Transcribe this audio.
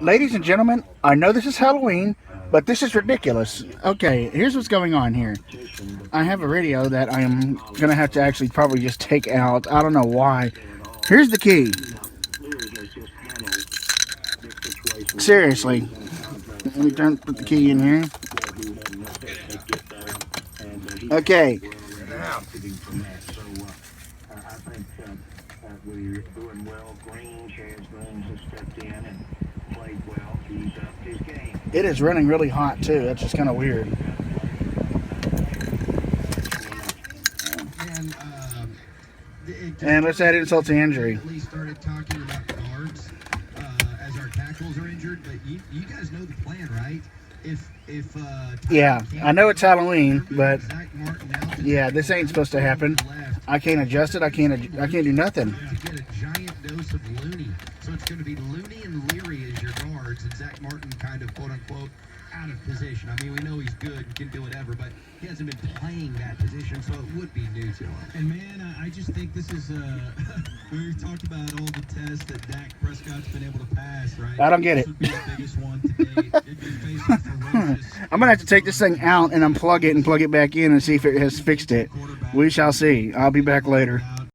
Ladies and gentlemen, I know this is Halloween, but this is ridiculous. Okay, here's what's going on here. I have a radio that I am going to have to actually probably just take out. I don't know why. Here's the key. Seriously. Let me put the key in here. Okay. It is running really hot too. That's just kind of weird. And let's add insult to injury. At least started talking about guards as our tackles are injured, but you guys know the plan, right? Yeah, I know it's Halloween, but yeah, this ain't supposed to happen. I can't adjust it. I can't do nothing. To get a giant dose of Looney, so it's going to be Looney and Leary as your guards, and Zach Martin kind of quote unquote out of position. I mean, we know he's good and can do whatever, but he hasn't been playing that position, so it would be new to him. And man, I just think this is we talked about all the tests that Dak Prescott's been able to pass, right? I don't get it. This would be the biggest one to date. It'd be facing ferocious. I'm gonna have to take this thing out and unplug it and plug it back in and see if it has fixed it. We shall see. I'll be back later.